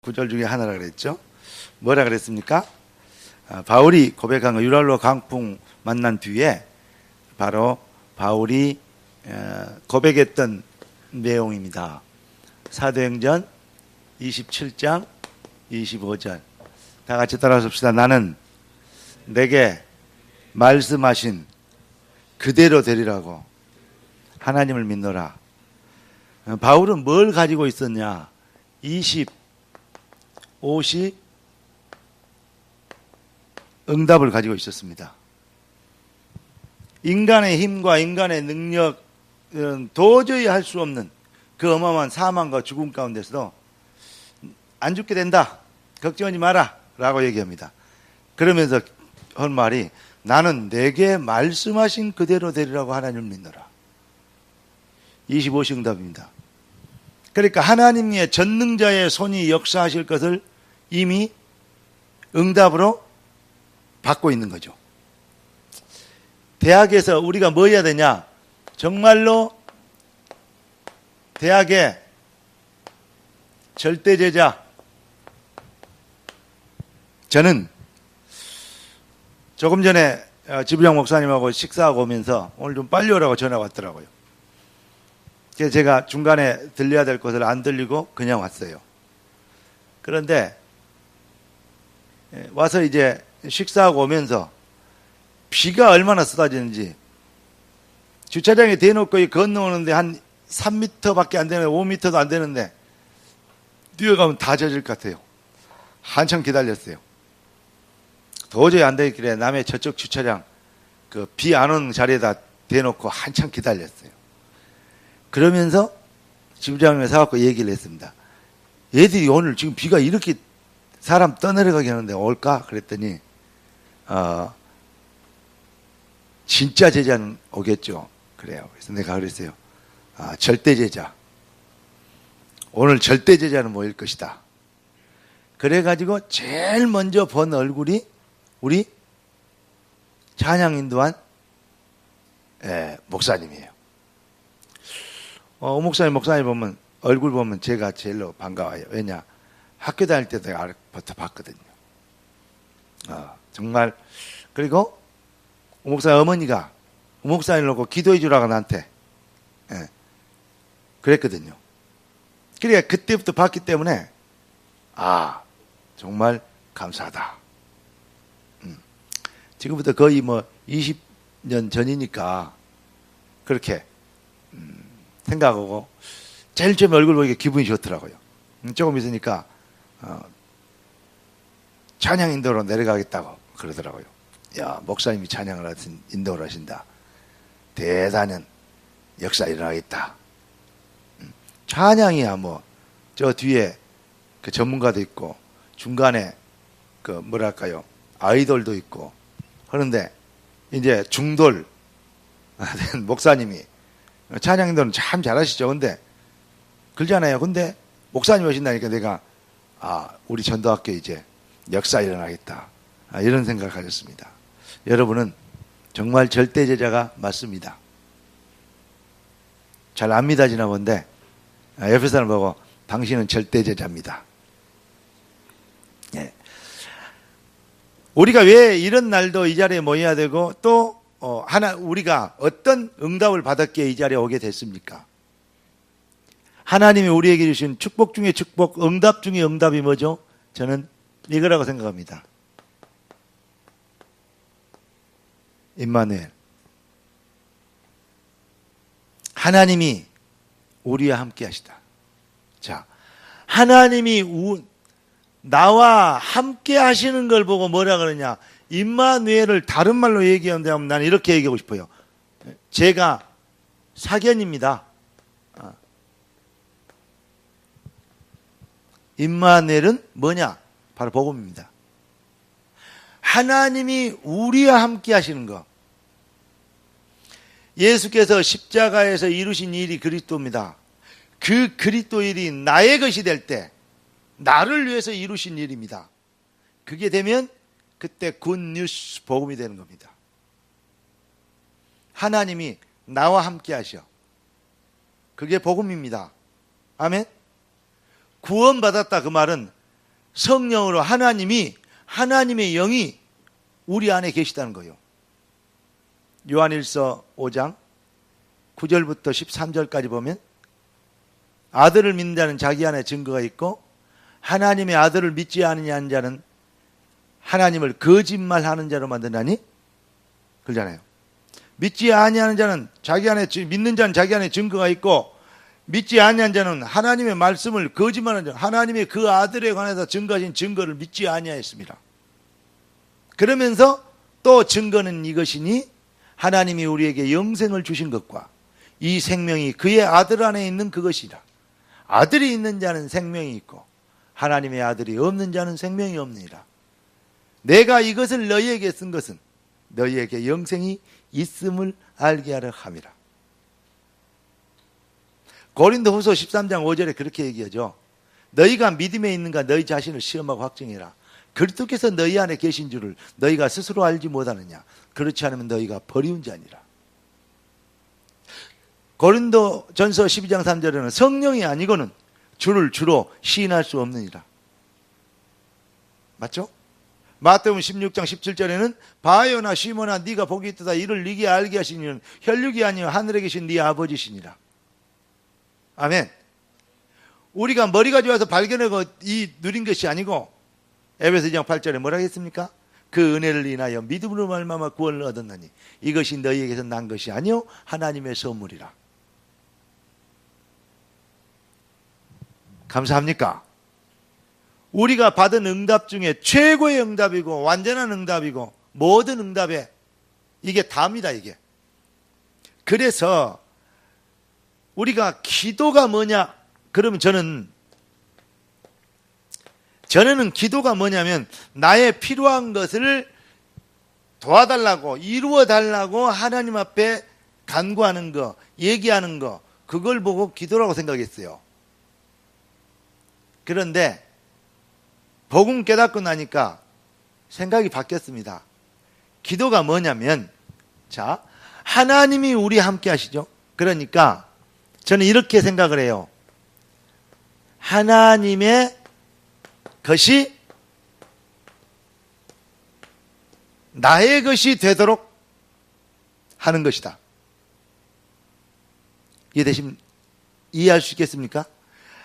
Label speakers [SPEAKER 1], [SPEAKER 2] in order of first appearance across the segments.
[SPEAKER 1] 구절 중에 하나라 그랬죠. 뭐라 그랬습니까? 바울이 고백한 거, 유랄로 강풍 만난 뒤에 바로 바울이 고백했던 내용입니다. 사도행전 27장 25절 다 같이 따라서 봅시다. 나는 내게 말씀하신 그대로 되리라고 하나님을 믿노라. 바울은 뭘 가지고 있었냐? 20, 50 응답을 가지고 있었습니다. 인간의 힘과 인간의 능력은 도저히 할 수 없는 그 어마어마한 사망과 죽음 가운데서도 안 죽게 된다. 걱정하지 마라. 라고 얘기합니다. 그러면서 한 말이 나는 내게 말씀하신 그대로 되리라고 하나님을 믿노라. 25시 응답입니다. 그러니까 하나님의 전능자의 손이 역사하실 것을 이미 응답으로 받고 있는 거죠. 대학에서 우리가 뭐 해야 되냐? 정말로 대학의 절대제자. 저는 조금 전에 지부장 목사님하고 식사하고 오면서 오늘 좀 빨리 오라고 전화가 왔더라고요. 그래서 제가 중간에 들려야 될 것을 안 들리고 그냥 왔어요. 그런데 와서 이제 식사하고 오면서 비가 얼마나 쏟아지는지 주차장에 대놓고 건너오는데 한 3m밖에 안 되는 5m도 안 되는데 뛰어가면 다 젖을 것 같아요. 한참 기다렸어요. 도저히 안 되길래 남의 저쪽 주차장 그 비 안 오는 자리에다 대놓고 한참 기다렸어요. 그러면서 지부장님이 사갖고 얘기를 했습니다. 얘들이 오늘 지금 비가 이렇게 사람 떠내려가게 하는데 올까? 그랬더니 진짜 제자는 오겠죠. 그래요. 그래서 내가 그랬어요. 절대 제자. 오늘 절대 제자는 모일 것이다. 그래가지고 제일 먼저 본 얼굴이 우리 찬양 인도한 목사님이에요. 목사님 보면 얼굴 보면 제가 제일로 반가워요. 왜냐? 학교 다닐 때도 부터 봤거든요. 정말. 그리고 목사님 어머니가 목사님 놓고 기도해 주라고 나한테 그랬거든요. 그러니까 그때부터 봤기 때문에 정말 감사하다. 지금부터 거의 20년 전이니까 그렇게 생각하고 제일 처음에 얼굴 보니까 기분이 좋더라고요. 조금 있으니까 찬양 인도로 내려가겠다고 그러더라고요. 야, 목사님이 찬양을 인도를 하신다. 대단한 역사 일어나겠다. 찬양이야 저 뒤에 그 전문가도 있고 중간에 그 뭐랄까요 아이돌도 있고 그런데 이제 중돌 목사님이 찬양 인도는 참 잘하시죠. 근데 그러잖아요. 근데 목사님 오신다니까 내가 우리 전도학교 이제 역사 일어나겠다. 이런 생각을 가졌습니다. 여러분은 정말 절대 제자가 맞습니다. 잘 안 믿어지나 본데 옆에 사람 보고 당신은 절대 제자입니다. 예. 우리가 왜 이런 날도 이 자리에 모여야 되고 또 우리가 어떤 응답을 받았기에 이 자리에 오게 됐습니까? 하나님이 우리에게 주신 축복 중에 축복, 응답 중에 응답이 뭐죠? 저는 이거라고 생각합니다. 임마누엘. 하나님이 우리와 함께 하시다. 자, 하나님이 나와 함께 하시는 걸 보고 뭐라 그러냐? 임마누엘을 다른 말로 얘기한다면 나는 이렇게 얘기하고 싶어요. 제가 사견입니다. 임마누엘은 뭐냐? 바로 복음입니다. 하나님이 우리와 함께 하시는 것. 예수께서 십자가에서 이루신 일이 그리스도입니다. 그 그리스도 일이 나의 것이 될 때 나를 위해서 이루신 일입니다. 그게 되면 그때 굿뉴스 복음이 되는 겁니다. 하나님이 나와 함께 하셔. 그게 복음입니다. 아멘. 구원받았다 그 말은 성령으로 하나님의 영이 우리 안에 계시다는 거예요. 요한일서 5장 9절부터 13절까지 보면 아들을 믿는 자는 자기 안에 증거가 있고 하나님의 아들을 믿지 않느냐는 자는 하나님을 거짓말하는 자로 만드나니 그러잖아요. 믿지 아니하는 자는 믿는 자는 자기 안에 증거가 있고 믿지 아니한 자는 하나님의 말씀을 거짓말하는 자, 하나님의 그 아들에 관해서 증거하신 증거를 믿지 아니하였습니다. 그러면서 또 증거는 이것이니 하나님이 우리에게 영생을 주신 것과 이 생명이 그의 아들 안에 있는 그것이라. 아들이 있는 자는 생명이 있고 하나님의 아들이 없는 자는 생명이 없느니라. 내가 이것을 너희에게 쓴 것은 너희에게 영생이 있음을 알게 하려 함이라. 고린도후서 13장 5절에 그렇게 얘기하죠. 너희가 믿음에 있는가 너희 자신을 시험하고 확증해라. 그리스도께서 너희 안에 계신 줄을 너희가 스스로 알지 못하느냐. 그렇지 않으면 너희가 버리운 자니라. 고린도전서 12장 3절에는 성령이 아니고는 주를 주로 시인할 수 없느니라. 맞죠? 마태복음 16장 17절에는 바요나 시몬아 네가 복이 있도다 이를 네게 알게 하신 이는 혈육이 아니요 하늘에 계신 네 아버지시니라. 아멘. 우리가 머리가 좋아서 발견하고 누린 것이 아니고 에베소 2장 8절에 뭐라고 했습니까? 그 은혜를 인하여 믿음으로 말미암아 구원을 얻었나니 이것이 너희에게서 난 것이 아니요 하나님의 선물이라. 감사합니까? 우리가 받은 응답 중에 최고의 응답이고 완전한 응답이고 모든 응답에 이게 답니다. 이게. 그래서 우리가 기도가 뭐냐? 그러면 저는 기도가 뭐냐면 나의 필요한 것을 도와달라고 이루어달라고 하나님 앞에 간구하는 거, 얘기하는 거, 그걸 보고 기도라고 생각했어요. 그런데 복음 깨닫고 나니까 생각이 바뀌었습니다. 기도가 뭐냐면, 자, 하나님이 우리 함께 하시죠. 그러니까 저는 이렇게 생각을 해요. 하나님의 것이 나의 것이 되도록 하는 것이다. 이해할 수 있겠습니까?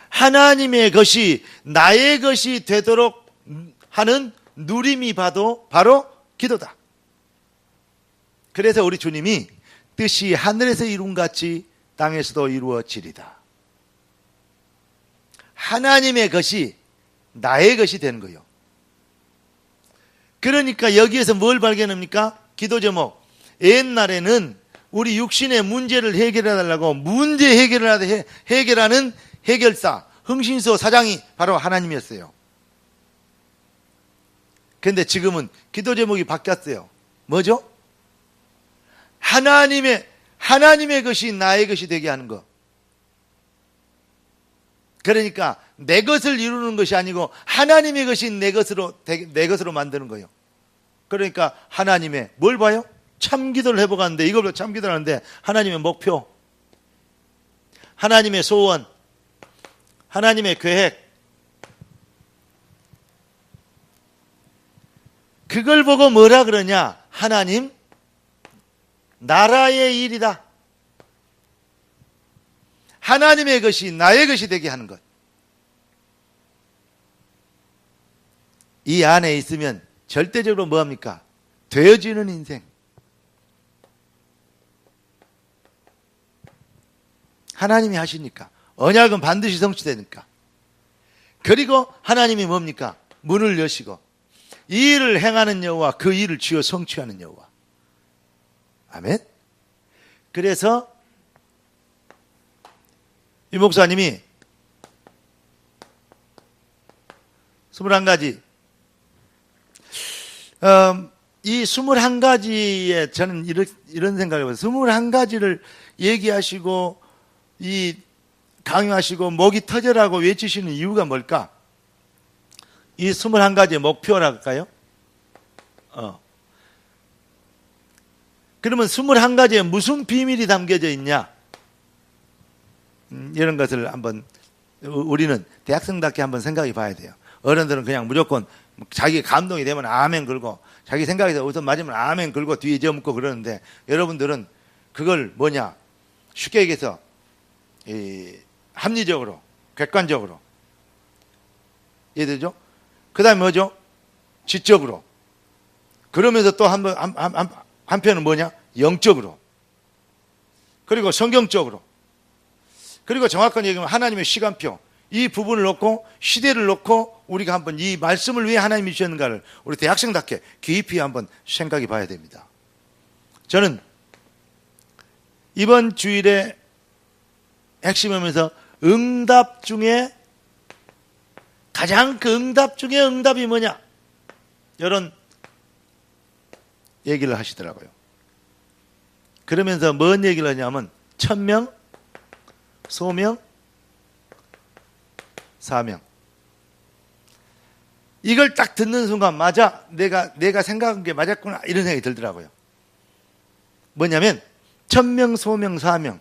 [SPEAKER 1] 하나님의 것이 나의 것이 되도록 하는 누림이 바로 기도다. 그래서 우리 주님이 뜻이 하늘에서 이룬 같이 땅에서도 이루어지리다. 하나님의 것이 나의 것이 되는 거예요. 그러니까 여기에서 뭘 발견합니까? 기도 제목. 옛날에는 우리 육신의 문제를 해결해달라고 문제 해결하는 해결사, 흥신소 사장이 바로 하나님이었어요. 그런데 지금은 기도 제목이 바뀌었어요. 뭐죠? 하나님의 것이 나의 것이 되게 하는 것. 그러니까 내 것을 이루는 것이 아니고 하나님의 것이 내 것으로 만드는 거예요. 그러니까 하나님의 뭘 봐요? 참기도를 해보았는데 이걸로 참기도를 하는데 하나님의 목표, 하나님의 소원, 하나님의 계획, 그걸 보고 뭐라 그러냐? 하나님 나라의 일이다. 하나님의 것이 나의 것이 되게 하는 것. 이 안에 있으면 절대적으로 뭐합니까? 되어지는 인생. 하나님이 하시니까. 언약은 반드시 성취되니까. 그리고 하나님이 뭡니까? 문을 여시고 이 일을 행하는 여호와 그 일을 지어 성취하는 여호와. 아멘. 그래서 이 목사님이 21가지 이 21가지에 저는 이런 생각을 해봐요. 21가지를 얘기하시고 이 강요하시고 목이 터져라고 외치시는 이유가 뭘까? 이 21가지의 목표랄까요? 그러면 21가지에 무슨 비밀이 담겨져 있냐? 이런 것을 한번 우리는 대학생답게 한번 생각해 봐야 돼요. 어른들은 그냥 무조건 자기 감동이 되면 아멘 걸고 자기 생각에서 우선 맞으면 아멘 걸고 뒤에 저묻고 그러는데 여러분들은 그걸 뭐냐 쉽게 얘기해서 합리적으로 객관적으로 이해되죠? 그 다음에 뭐죠? 지적으로 그러면서 또 한편은 뭐냐? 영적으로 그리고 성경적으로 그리고 정확한 얘기하면 하나님의 시간표 이 부분을 놓고 시대를 놓고 우리가 한번 이 말씀을 왜 하나님이 주셨는가를 우리 대학생답게 깊이 한번 생각해 봐야 됩니다. 저는 이번 주일에 핵심하면서 응답 중에 가장 그 응답 중에 응답이 뭐냐 이런 얘기를 하시더라고요. 그러면서 뭔 얘기를 하냐면 천명, 소명, 사명. 이걸 딱 듣는 순간 맞아 내가 생각한 게 맞았구나 이런 생각이 들더라고요. 뭐냐면 천명, 소명, 사명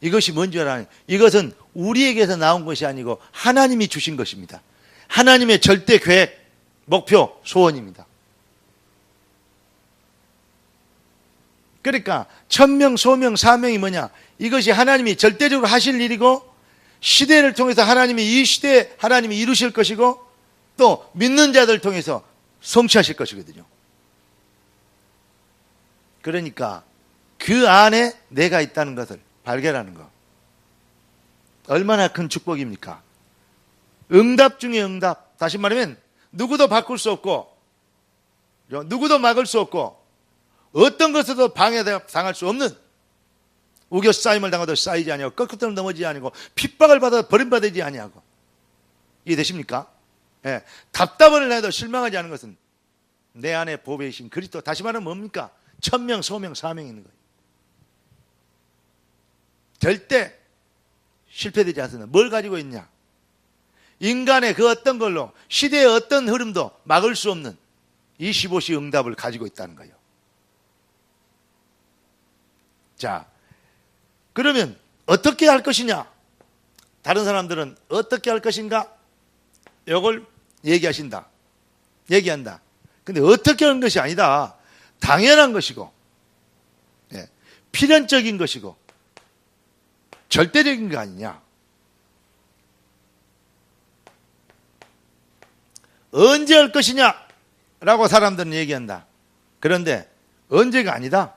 [SPEAKER 1] 이것이 뭔지 알아요? 이것은 우리에게서 나온 것이 아니고 하나님이 주신 것입니다. 하나님의 절대 계획, 목표, 소원입니다. 그러니까 천명, 소명, 사명이 뭐냐? 이것이 하나님이 절대적으로 하실 일이고 시대를 통해서 하나님이 이 시대에 하나님이 이루실 것이고 또 믿는 자들 통해서 성취하실 것이거든요. 그러니까 그 안에 내가 있다는 것을 발견하는 것 얼마나 큰 축복입니까? 응답 중에 응답. 다시 말하면 누구도 바꿀 수 없고 누구도 막을 수 없고 어떤 것에도 방해당할 수 없는 우겨 쌓임을 당하도 쌓이지 아니하고 꺾어도 넘어지지 아니고 핍박을 받아도 버림받지 아니하고 이해되십니까? 예, 답답을 내도 실망하지 않은 것은 내 안에 보배이신 그리스도 다시 말하면 뭡니까? 천명, 소명, 사명이 있는 거예요. 절대 실패되지 않습니다. 뭘 가지고 있냐? 인간의 그 어떤 걸로 시대의 어떤 흐름도 막을 수 없는 25시 응답을 가지고 있다는 거예요. 자, 그러면 어떻게 할 것이냐? 다른 사람들은 어떻게 할 것인가? 이걸 얘기한다. 근데 어떻게 하는 것이 아니다. 당연한 것이고 필연적인 것이고 절대적인 거 아니냐. 언제 할 것이냐? 라고 사람들은 얘기한다. 그런데 언제가 아니다.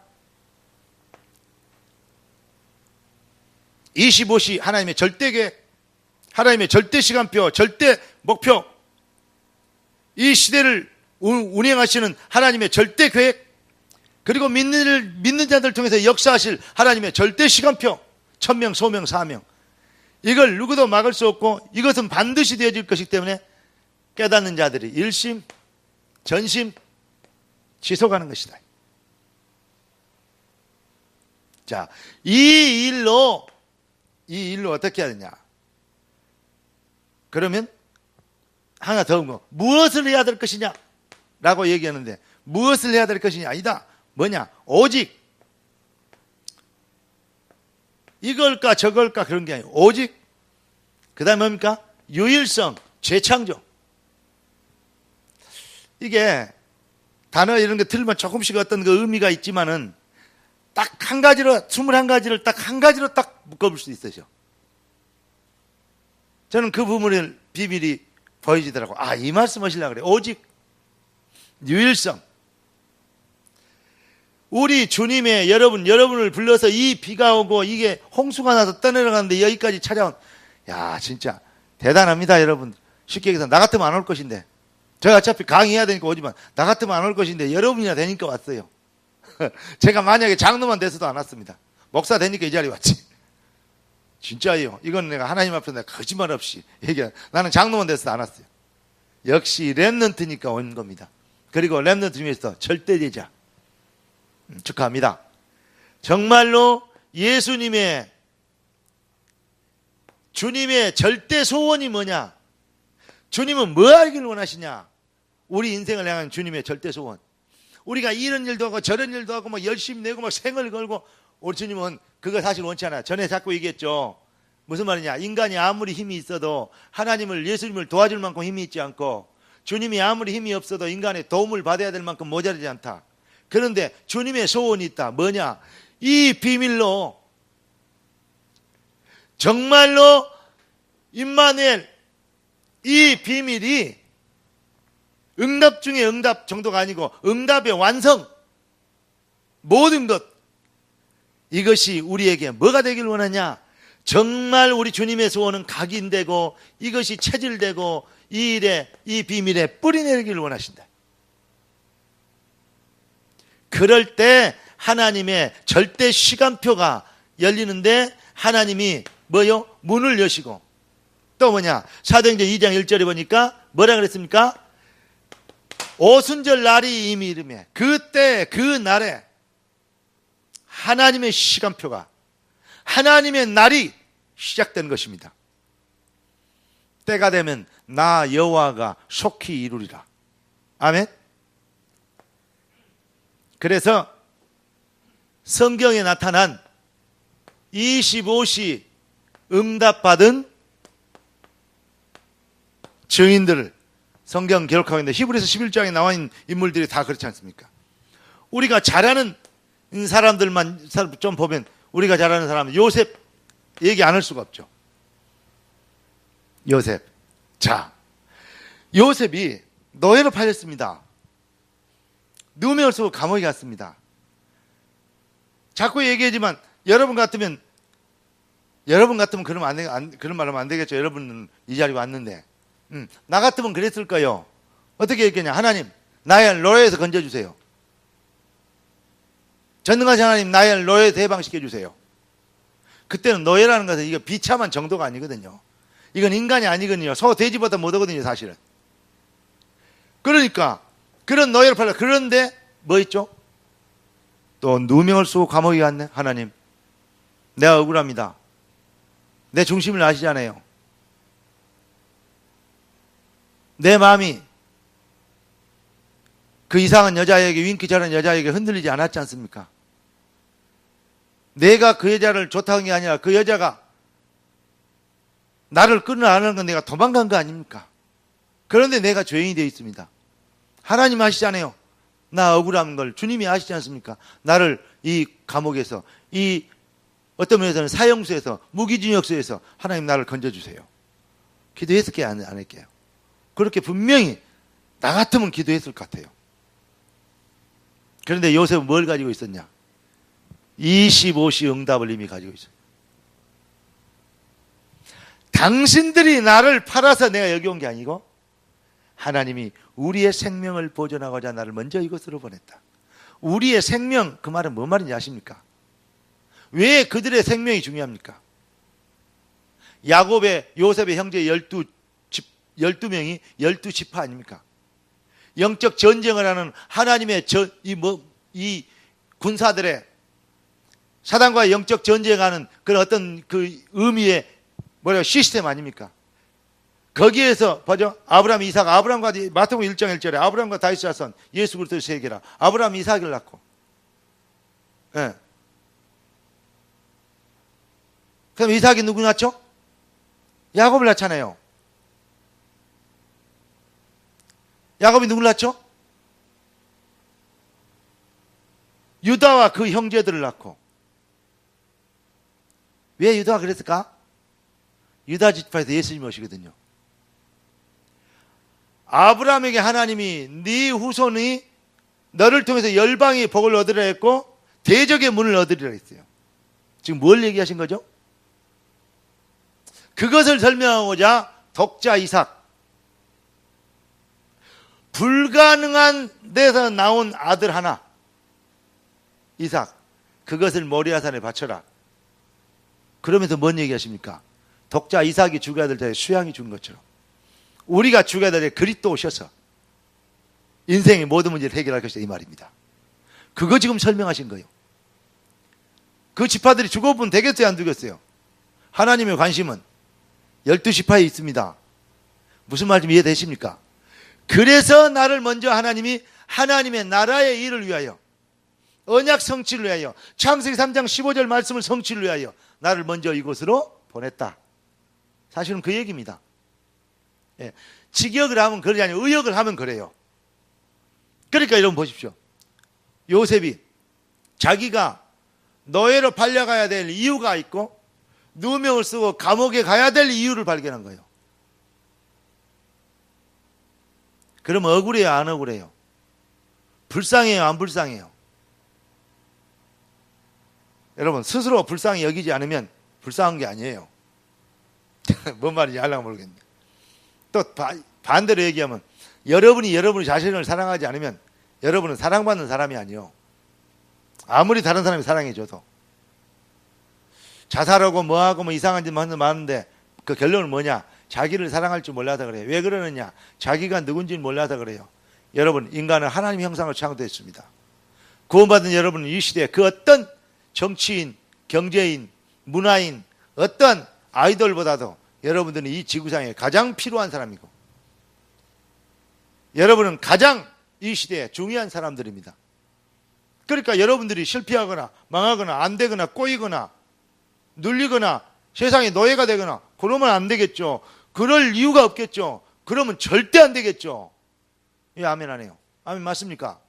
[SPEAKER 1] 25시 하나님의 절대계획, 하나님의 절대 시간표, 절대 목표, 이 시대를 운행하시는 하나님의 절대 계획, 그리고 믿는 자들 통해서 역사하실 하나님의 절대 시간표, 천명, 소명, 사명, 이걸 누구도 막을 수 없고 이것은 반드시 되어질 것이기 때문에 깨닫는 자들이 일심, 전심, 지속하는 것이다. 자, 이 일로 어떻게 해야 되냐? 그러면 하나 더 뭐 무엇을 해야 될 것이냐? 라고 얘기하는데 무엇을 해야 될 것이냐? 아니다. 뭐냐? 오직 이걸까 저걸까 그런 게 아니고 오직 그 다음에 뭡니까? 유일성, 재창조. 이게 단어 이런 거 들으면 조금씩 어떤 그 의미가 있지만은 딱 한 가지로 21가지를 딱 한 가지로 딱 묶어볼 수 있으셔. 저는 그 부분의 비밀이 보여지더라고. 아, 이 말씀 하시려고 그래. 오직 유일성. 우리 주님의 여러분을 불러서 이 비가 오고 이게 홍수가 나서 떠내려가는데 여기까지 찾아온, 야, 진짜 대단합니다, 여러분. 쉽게 얘기해서 나 같으면 안 올 것인데, 제가 어차피 강의해야 되니까 오지만 나 같으면 안 올 것인데 여러분이나 되니까 왔어요. 제가 만약에 장로만 돼서도 안 왔습니다. 목사 되니까 이 자리에 왔지. 진짜예요. 이건 내가 하나님 앞에서 내가 거짓말 없이 얘기해. 나는 장로만 돼서도 안 왔어요. 역시 렘넌트니까 온 겁니다. 그리고 렘넌트 중에서 절대제자 축하합니다. 정말로 예수님의 주님의 절대 소원이 뭐냐? 주님은 뭐 하기를 원하시냐? 우리 인생을 향한 주님의 절대 소원. 우리가 이런 일도 하고 저런 일도 하고 막 열심히 내고 막 생을 걸고, 우리 주님은 그거 사실 원치 않아요. 전에 자꾸 얘기했죠. 무슨 말이냐? 인간이 아무리 힘이 있어도 하나님을, 예수님을 도와줄 만큼 힘이 있지 않고, 주님이 아무리 힘이 없어도 인간의 도움을 받아야 될 만큼 모자라지 않다. 그런데 주님의 소원이 있다. 뭐냐? 이 비밀로 정말로 임마누엘, 이 비밀이 응답 중에 응답 정도가 아니고 응답의 완성, 모든 것, 이것이 우리에게 뭐가 되길 원하냐? 정말 우리 주님의 소원은 각인되고 이것이 체질되고 이 일에, 이 비밀에 뿌리내리기를 원하신다. 그럴 때 하나님의 절대 시간표가 열리는데, 하나님이 뭐요? 문을 여시고, 또 뭐냐? 사도행전 2장 1절에 보니까 뭐라 그랬습니까? 오순절 날이 이미 이르매, 그때 그 날에 하나님의 시간표가, 하나님의 날이 시작된 것입니다. 때가 되면 나 여호와가 속히 이루리라. 아멘. 그래서 성경에 나타난 25시 응답받은 증인들을 성경 기록하고 있는데, 히브리서 11장에 나와 있는 인물들이 다 그렇지 않습니까? 우리가 잘 아는 사람들만 좀 보면, 우리가 잘 아는 사람은 요셉 얘기 안 할 수가 없죠. 요셉. 자, 요셉이 노예로 팔렸습니다. 누명을 쓰고 감옥에 갔습니다. 자꾸 얘기하지만 여러분 같으면 그러면 그런 말 하면 안 되겠죠. 여러분은 이 자리에 왔는데, 나 같으면 그랬을 거예요. 어떻게 했겠냐? 하나님, 나의 노예에서 건져주세요. 전능하신 하나님, 나의 노예에서 해방시켜주세요. 그때는 노예라는 것은 이거 비참한 정도가 아니거든요. 이건 인간이 아니거든요. 소, 돼지보다 못하거든요, 사실은. 그러니까 그런 노예를 팔려. 그런데 뭐 있죠? 또 누명을 쓰고 감옥에 갔네. 하나님, 내가 억울합니다. 내 중심을 아시잖아요. 내 마음이 그 이상한 여자에게, 윙키 저런 여자에게 흔들리지 않았지 않습니까? 내가 그 여자를 좋다는 게 아니라 그 여자가 나를 끊어안는 건 내가 도망간 거 아닙니까? 그런데 내가 죄인이 되어 있습니다. 하나님 아시잖아요. 나 억울한 걸 주님이 아시지 않습니까? 나를 이 감옥에서, 이 어떤 면에서는 사형수에서, 무기징역소에서 하나님 나를 건져주세요. 기도했을게요? 안 했게요? 그렇게 분명히 나 같으면 기도했을 것 같아요. 그런데 요셉은 뭘 가지고 있었냐? 25시 응답을 이미 가지고 있어요. 당신들이 나를 팔아서 내가 여기 온 게 아니고, 하나님이 우리의 생명을 보존하고자 나를 먼저 이곳으로 보냈다. 우리의 생명, 그 말은 뭔 말인지 아십니까? 왜 그들의 생명이 중요합니까? 요셉의 형제 12명이 12지파 아닙니까? 영적 전쟁을 하는 하나님의 이 군사들의 사단과 영적 전쟁하는 그런 어떤 그 의미의 시스템 아닙니까? 거기에서 보죠. 아브라함, 이삭, 아브라함과 마태복음 1장 1절에 아브라함과 다윗 자손 예수 그리스도의 세계라. 아브라함 이삭을 낳고. 예. 그럼 이삭이 누구 낳죠? 야곱을 낳잖아요. 야곱이 누굴 낳죠? 유다와 그 형제들을 낳고. 왜 유다가 그랬을까? 유다 지파에서 예수님이 오시거든요. 아브라함에게 하나님이 네 후손이 너를 통해서 열방이 복을 얻으리라 했고 대적의 문을 얻으리라 했어요. 지금 뭘 얘기하신 거죠? 그것을 설명하고자 독자 이삭, 불가능한 데서 나온 아들 하나 이삭, 그것을 모리아산에 바쳐라. 그러면서 뭔 얘기하십니까? 독자 이삭이 죽어야 될 때 수양이 죽은 것처럼 우리가 죽어야 될 때 그리스도 오셔서 인생의 모든 문제를 해결할 것이다, 이 말입니다. 그거 지금 설명하신 거예요. 그 지파들이 죽어보면 되겠어요, 안 되겠어요? 하나님의 관심은 12지파에 있습니다. 무슨 말 좀 이해되십니까? 그래서 나를 먼저 하나님이 하나님의 나라의 일을 위하여, 언약 성취를 위하여, 창세기 3장 15절 말씀을 성취를 위하여 나를 먼저 이곳으로 보냈다. 사실은 그 얘기입니다. 예. 직역을 하면 그러지 아니고 의역을 하면 그래요. 그러니까 여러분 보십시오. 요셉이 자기가 노예로 팔려가야 될 이유가 있고 누명을 쓰고 감옥에 가야 될 이유를 발견한 거예요. 그럼 억울해요, 안 억울해요? 불쌍해요, 안 불쌍해요? 여러분 스스로 불쌍히 여기지 않으면 불쌍한 게 아니에요. 뭔 말인지 알려면 모르겠네. 또 반대로 얘기하면 여러분이 자신을 사랑하지 않으면 여러분은 사랑받는 사람이 아니에요. 아무리 다른 사람이 사랑해줘도. 자살하고 뭐하고 뭐 이상한 짓 많은데 그 결론은 뭐냐? 자기를 사랑할 줄 몰라서 그래요. 왜 그러느냐? 자기가 누군지는 몰라서 그래요. 여러분, 인간은 하나님의 형상으로 창조됐습니다. 구원받은 여러분은 이 시대에 그 어떤 정치인, 경제인, 문화인, 어떤 아이돌보다도 여러분들은 이 지구상에 가장 필요한 사람이고 여러분은 가장 이 시대에 중요한 사람들입니다. 그러니까 여러분들이 실패하거나 망하거나 안 되거나 꼬이거나 눌리거나 세상에 노예가 되거나 그러면 안 되겠죠. 그럴 이유가 없겠죠. 그러면 절대 안 되겠죠. 예, 아멘 안 해요. 아멘 맞습니까?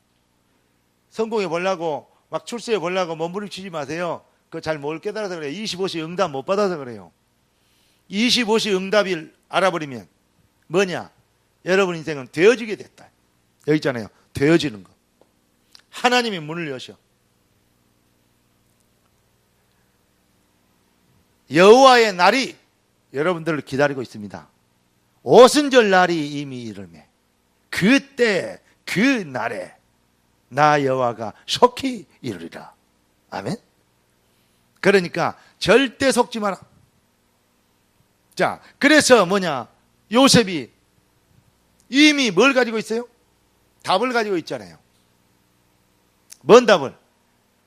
[SPEAKER 1] 성공해 보려고 막 출세해 보려고 몸부림치지 마세요. 그거 잘 못 깨달아서 그래요. 25시 응답 못 받아서 그래요. 25시 응답을 알아버리면 뭐냐? 여러분 인생은 되어지게 됐다. 여기 있잖아요. 되어지는 거. 하나님이 문을 여셔. 여호와의 날이 여러분들을 기다리고 있습니다. 오순절 날이 이미 이르매 그때 그 날에 나 여호와가 속히 이르리라. 아멘. 그러니까 절대 속지 마라. 자, 그래서 뭐냐? 요셉이 이미 뭘 가지고 있어요? 답을 가지고 있잖아요. 뭔 답을?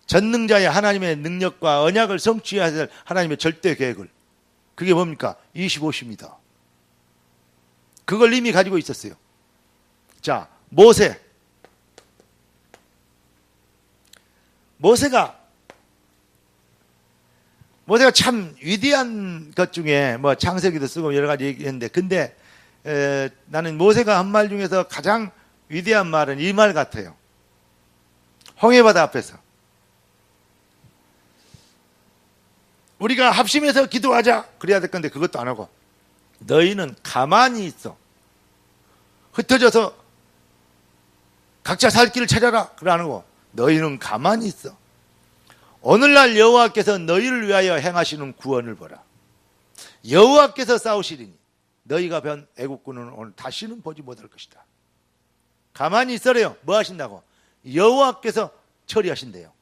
[SPEAKER 1] 전능자의 하나님의 능력과 언약을 성취해야 될 하나님의 절대 계획을. 그게 뭡니까? 25시입니다. 그걸 이미 가지고 있었어요. 자, 모세가 참 위대한 것 중에 뭐 창세기도 쓰고 여러 가지 얘기했는데 근데 나는 모세가 한 말 중에서 가장 위대한 말은 이 말 같아요. 홍해바다 앞에서 우리가 합심해서 기도하자 그래야 될 건데 그것도 안 하고 너희는 가만히 있어. 흩어져서 각자 살 길을 찾아라 그래 안 하고 너희는 가만히 있어. 오늘날 여호와께서 너희를 위하여 행하시는 구원을 보라. 여호와께서 싸우시리니 너희가 변 애국군은 오늘 다시는 보지 못할 것이다. 가만히 있으래요. 뭐 하신다고? 여호와께서 처리하신대요.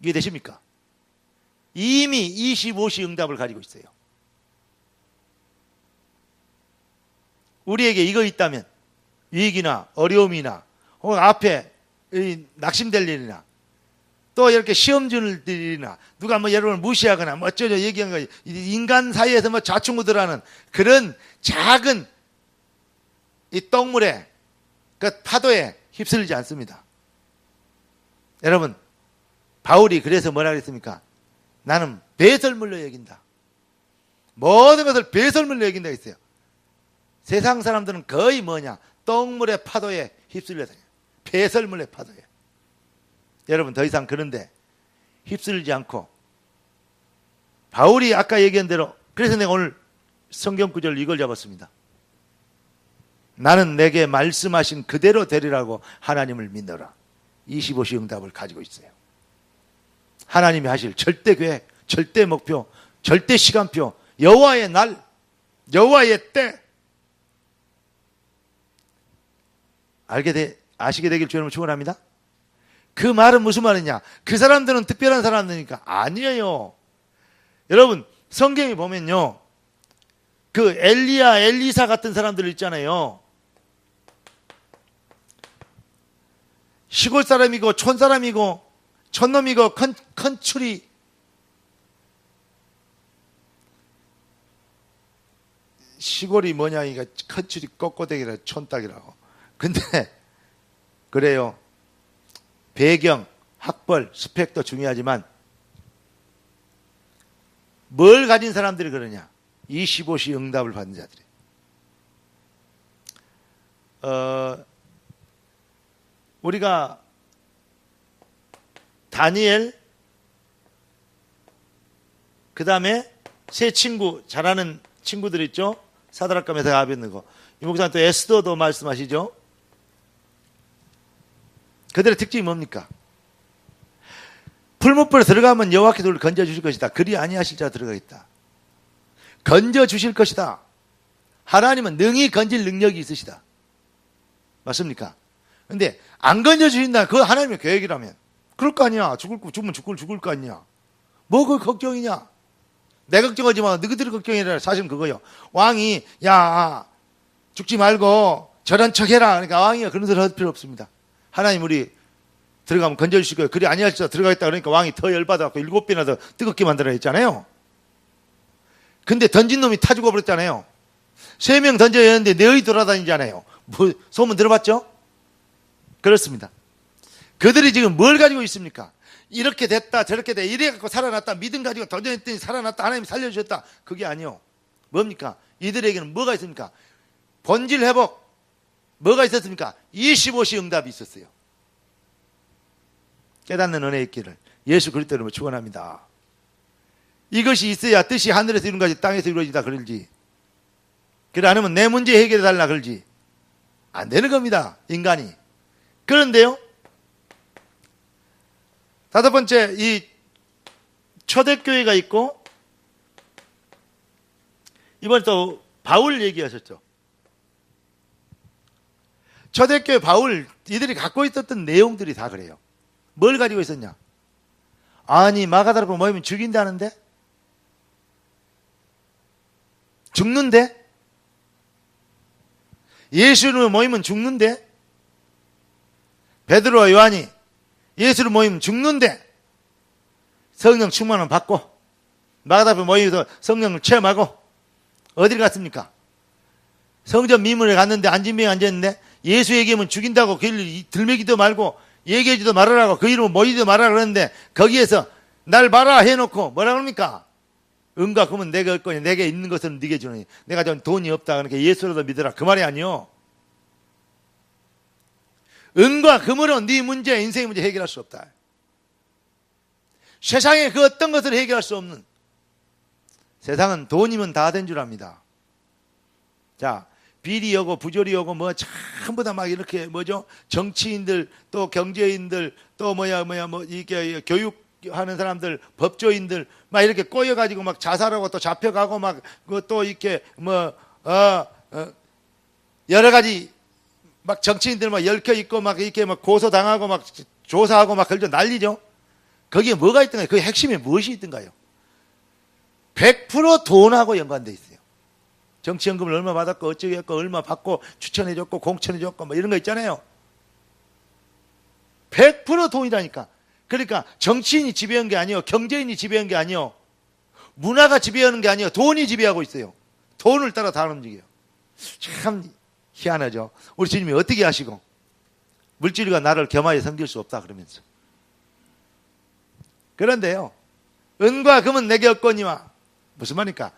[SPEAKER 1] 이해되십니까? 이미 25시 응답을 가지고 있어요. 우리에게 이거 있다면 위기나 어려움이나 혹은 앞에 낙심될 일이나 또 이렇게 시험줄들이나 누가 뭐 여러분을 무시하거나 뭐 어쩌죠 얘기한 거 인간 사이에서 뭐 좌충우돌하는 그런 작은 이 똥물에 그 파도에 휩쓸리지 않습니다. 여러분 바울이 그래서 뭐라 그랬습니까? 나는 배설물로 여긴다. 모든 것을 배설물로 여긴다 했어요. 세상 사람들은 거의 뭐냐? 똥물의 파도에 휩쓸려서 배설물의 파도에. 여러분 더 이상 그런데 휩쓸리지 않고 바울이 아까 얘기한 대로 그래서 내가 오늘 성경 구절 이걸 잡았습니다. 나는 내게 말씀하신 그대로 되리라고 하나님을 믿노라. 25시 응답을 가지고 있어요. 하나님이 하실 절대 계획, 절대 목표, 절대 시간표, 여호와의 날, 여호와의 때 아시게 되길 주님을 축원합니다. 그 말은 무슨 말이냐? 그 사람들은 특별한 사람들이니까 아니에요. 여러분 성경에 보면요, 그 엘리야, 엘리사 같은 사람들 있잖아요. 시골 사람이고 촌 사람이고 촌놈이고 컨츄리 시골이 뭐냐 이거 컨츄리 꼬꼬대기라 촌딱이라고. 근데 그래요. 배경, 학벌, 스펙도 중요하지만 뭘 가진 사람들이 그러냐? 25시 응답을 받는 자들이. 우리가 다니엘, 그 다음에 세 친구, 잘하는 친구들 있죠? 사드락과 메삭과 아벳느고. 이 목사님 또 에스더도 말씀하시죠? 그들의 특징이 뭡니까? 풀무불에 들어가면 여호와께서 우리를 건져주실 것이다. 그리 아니하실 자가 들어가겠다. 건져주실 것이다. 하나님은 능히 건질 능력이 있으시다. 맞습니까? 근데 안 건져주신다. 그거 하나님의 계획이라면. 그럴 거 아니야. 죽으면 죽을 거 아니야. 뭐 그 걱정이냐? 내 걱정하지 마. 너희들이 걱정이라. 사실은 그거요. 왕이 야 죽지 말고 저런 척 해라. 그러니까 왕이가 그런 소리 할 필요 없습니다. 하나님 우리 들어가면 건져주실 거예요. 그리 아니할 자 들어가겠다. 그러니까 왕이 더 열받아갖고 7배나 더 뜨겁게 만들어 했잖아요. 근데 던진 놈이 타 죽어버렸잖아요. 3명 던져야 하는데 너희 돌아다니잖아요. 뭐 소문 들어봤죠? 그렇습니다. 그들이 지금 뭘 가지고 있습니까? 이렇게 됐다 저렇게 됐다 이래갖고 살아났다 믿음 가지고 도전했더니 살아났다 하나님이 살려주셨다. 그게 아니요. 뭡니까? 이들에게는 뭐가 있습니까? 본질 회복. 뭐가 있었습니까? 25시 응답이 있었어요. 깨닫는 은혜의 길을 예수 그리스도로 축원합니다. 이것이 있어야 뜻이 하늘에서 이룬 것이 땅에서 이루어지다 그러지. 그래 안 하면 내 문제 해결해 달라 그러지. 안 되는 겁니다. 인간이. 그런데요. 다섯 번째 이 초대교회가 있고 이번에 또 바울 얘기하셨죠. 초대교회 바울 이들이 갖고 있었던 내용들이 다 그래요. 뭘 가지고 있었냐? 아니 마가다락으로 모이면 죽인다는데? 죽는데? 예수를 모이면 죽는데? 베드로와 요한이 예수를 모이면 죽는데 성령 충만을 받고 마가다락으로 모이면서 성령을 체험하고 어디를 갔습니까? 성전 미문에 갔는데 안진병에 앉았는데 예수 얘기하면 죽인다고 그 일 들매기도 말고 얘기하지도 말아라고 그 이름을 모이지도 말아라 그러는데 거기에서 날 봐라 해놓고 뭐라 그럽니까? 은과 금은 내가 얻거니 내게 있는 것은 네게 주니 내가 전 돈이 없다 그러니까 예수로도 믿어라 그 말이 아니요. 은과 금으로 네 문제 인생의 문제 해결할 수 없다. 세상에 그 어떤 것을 해결할 수 없는 세상은 돈이면 다 된 줄 압니다. 자 비리 오고 부조리 오고 뭐 전부 다 막 이렇게 뭐죠? 정치인들 또 경제인들 또 뭐 이게 교육하는 사람들 법조인들 막 이렇게 꼬여가지고 막 자살하고 또 잡혀가고 막 또 이렇게 여러 가지 막 정치인들 막 얽혀 있고 막 이렇게 막 고소 당하고 막 조사하고 막 그러죠 난리죠. 거기에 뭐가 있던가요? 그 핵심에 무엇이 있던가요? 100% 돈하고 연관돼 있어요. 정치연금을 얼마 받았고 어쩌고 했고 얼마 받고 추천해줬고 공천해줬고 뭐 이런 거 있잖아요. 100% 돈이라니까. 그러니까 정치인이 지배한 게 아니에요. 경제인이 지배한 게 아니에요. 문화가 지배하는 게 아니에요. 돈이 지배하고 있어요. 돈을 따라 다 움직여요. 참 희한하죠. 우리 주님이 어떻게 하시고 물질과 나를 겸하여 섬길 수 없다 그러면서. 그런데요. 은과 금은 내게 없거니와 무슨 말입니까?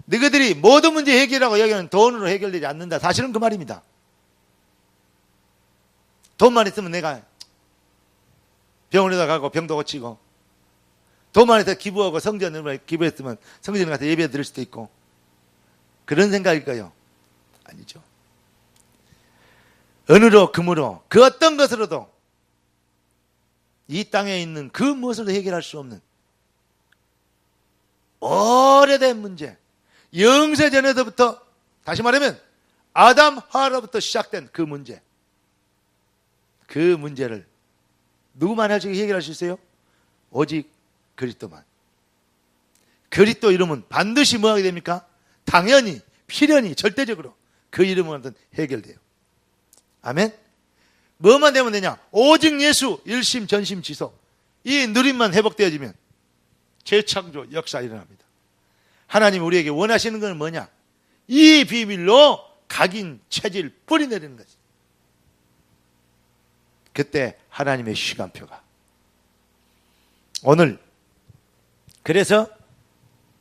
[SPEAKER 1] 너희들이 모든 문제 해결하고 여기는 돈으로 해결되지 않는다. 사실은 그 말입니다. 돈만 있으면 내가 병원에다 가고 병도 고치고 돈만 있어 기부하고 성전을 기부했으면 성전에 가서 예배 드릴 수도 있고 그런 생각일까요? 아니죠. 은으로 금으로 그 어떤 것으로도 이 땅에 있는 그 무엇으로도 해결할 수 없는 오래된 문제 영세전에서부터 다시 말하면 아담 하와로부터 시작된 그 문제 그 문제를 누구만 할 수 있게 해결할 수 있어요? 오직 그리스도만. 그리스도 이름은 반드시 뭐 하게 됩니까? 당연히 필연히 절대적으로 그 이름은 해결돼요. 아멘. 뭐만 되면 되냐? 오직 예수 일심 전심 지속 이 누림만 회복되어지면 재창조 역사 일어납니다. 하나님 우리에게 원하시는 건 뭐냐? 이 비밀로 각인 체질 뿌리 내리는 거지. 그때 하나님의 시간표가 오늘 그래서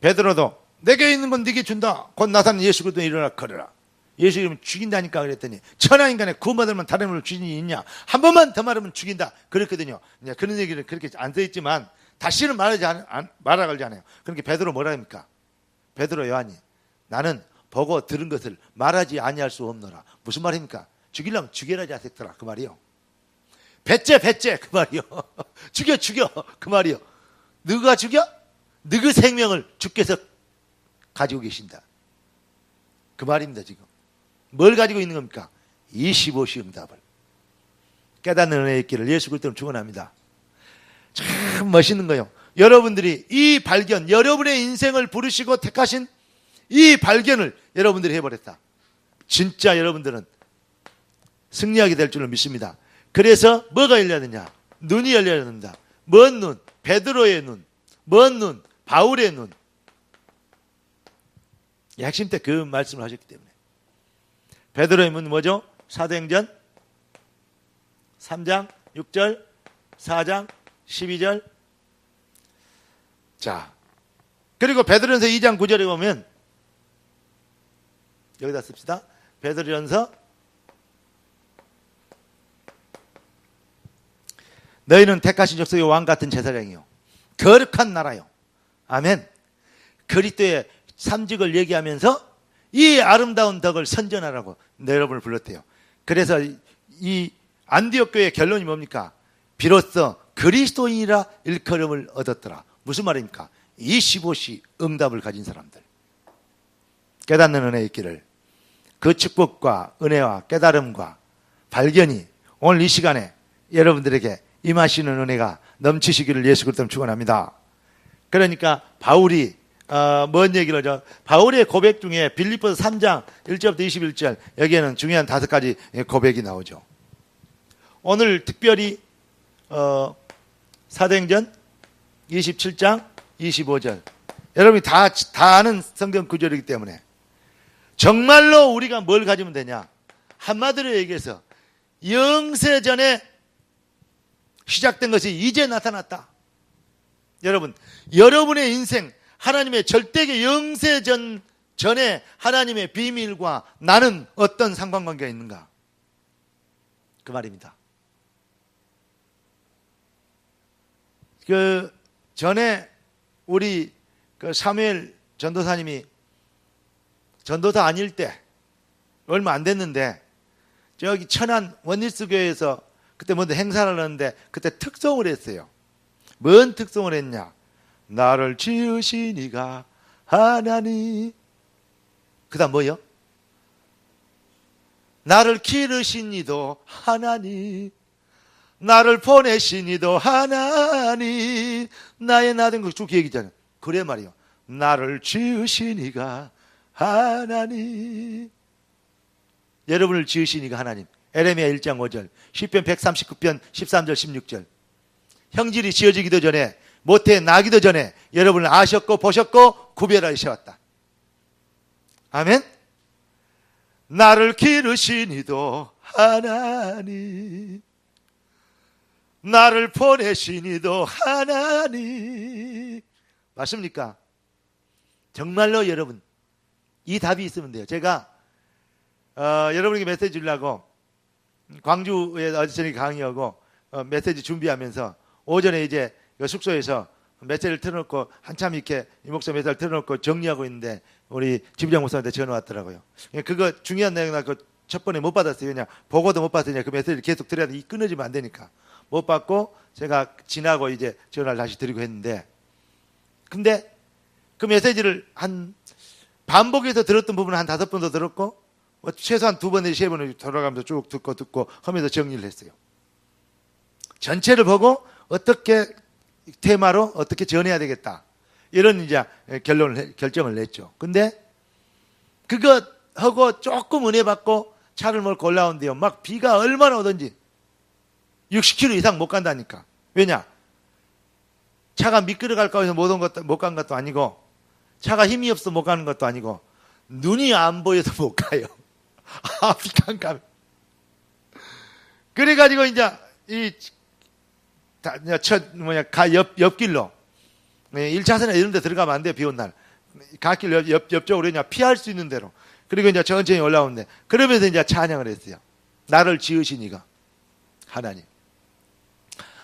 [SPEAKER 1] 베드로도 내게 있는 건 네게 준다. 곧 나타난 예수 그리스도 일어나 걸어라. 예수 이름은 죽인다니까 그랬더니 천하인간의 구원받으면 다른 걸 주인이 있냐. 한 번만 더 말하면 죽인다. 그랬거든요. 그런 얘기는 그렇게 안 써있지만 다시는 말하지 않아요. 그러니까 베드로 뭐라 합니까? 베드로 요한이 나는 보고 들은 것을 말하지 아니할 수 없노라. 무슨 말입니까? 죽이려면 죽여라 자식들아 그 말이요. 배째 그 말이요. 죽여 그 말이요. 너가 죽여? 너의 생명을 주께서 가지고 계신다. 그 말입니다. 지금 뭘 가지고 있는 겁니까? 25시 응답을. 깨닫는 은혜의 있기를 예수 그리스도로 축원합니다. 참 멋있는 거예요. 여러분들이 이 발견, 여러분의 인생을 부르시고 택하신 이 발견을 여러분들이 해버렸다. 진짜 여러분들은 승리하게 될 줄을 믿습니다. 그래서 뭐가 열려야 되냐? 눈이 열려야 된다. 뭔 눈? 베드로의 눈. 뭔 눈? 바울의 눈. 핵심 때 그 말씀을 하셨기 때문에. 베드로의 눈 뭐죠? 사도행전 3장 6절 4장 12절. 자, 그리고 베드로전서 2장 9절에 보면 여기다 씁시다. 베드로전서 너희는 택하신 족속의 왕 같은 제사장이요 거룩한 나라요. 아멘. 그리스도의 삼직을 얘기하면서 이 아름다운 덕을 선전하라고 여러분을 불렀대요. 그래서 이 안디옥 교회의 결론이 뭡니까? 비로소 그리스도인이라 일컬음을 얻었더라. 무슨 말입니까? 25시 응답을 가진 사람들. 깨닫는 은혜의 있기를 그 축복과 은혜와 깨달음과 발견이 오늘 이 시간에 여러분들에게 임하시는 은혜가 넘치시기를 예수 그리스도로 축원합니다. 그러니까 바울이 뭔 얘기를 하죠? 바울의 고백 중에 빌립보서 3장 1절부터 21절 여기에는 중요한 5가지 고백이 나오죠. 오늘 특별히 사도행전 27장 25절 여러분이 다 아는 성경 구절이기 때문에 정말로 우리가 뭘 가지면 되냐? 한마디로 얘기해서 영세전에 시작된 것이 이제 나타났다. 여러분, 여러분의 인생 하나님의 절대계 영세전 전에 하나님의 비밀과 나는 어떤 상관관계가 있는가? 그 말입니다. 그 전에 우리 그 사무엘 전도사님이 전도사 아닐 때 얼마 안 됐는데 저기 천안 원리스 교회에서 그때 먼저 행사를 하는데 그때 특송을 했어요. 뭔 특송을 했냐? 나를 지으신 이가 하나님. 그 다음 뭐요? 나를 기르신 이도 하나님. 나를 보내신 이도 하나님. 나의 나된 거 쭉 얘기잖아요. 그래 말이요. 나를 지으신 이가 하나님. 여러분을 지으신 이가 하나님. 에레미야 1장 5절, 시편 139편 13절 16절. 형질이 지어지기도 전에 모태에 나기도 전에 여러분을 아셨고 보셨고 구별하셨다. 아멘. 나를 기르신 이도 하나님. 나를 보내신 이도 하나님. 맞습니까? 정말로 여러분 이 답이 있으면 돼요. 제가 여러분에게 메시지 주려고 광주에 어제 저녁에 강의하고 메시지 준비하면서 오전에 이제 숙소에서 메시지를 틀어놓고 한참 이렇게 이 목사 메시지를 틀어놓고 정리하고 있는데 우리 지부장 목사한테 전화 왔더라고요. 그거 중요한 내용 나 그 첫 번에 못 받았어요. 그냥 보고도 못 받았냐. 그 메시지를 계속 드려야 돼. 끊어지면 안 되니까 못 받고 제가 지나고 이제 전화를 다시 드리고 했는데 근데 그 메시지를 한 반복해서 들었던 부분은 한 5번 더 들었고 최소한 2번 내지 3번을 돌아가면서 쭉 듣고 하면서 정리를 했어요. 전체를 보고 어떻게 테마로 어떻게 전해야 되겠다 이런 이제 결정을 냈죠. 근데 그거 하고 조금 은혜 받고 차를 몰고 올라온대요. 막 비가 얼마나 오든지 60km 이상 못 간다니까. 왜냐? 차가 미끄러 갈까 해서 못 간 것도 아니고 차가 힘이 없어 못 가는 것도 아니고 눈이 안 보여서 못 가요. 비가 안 가면. 그래가지고 이제 옆길로 1차선에 이런 데 들어가면 안 돼요. 비 온 날. 갓길 옆쪽으로 그냥 피할 수 있는 대로. 그리고 이제 천천히 올라오는데, 그러면서 이제 찬양을 했어요. 나를 지으신 이가 하나님,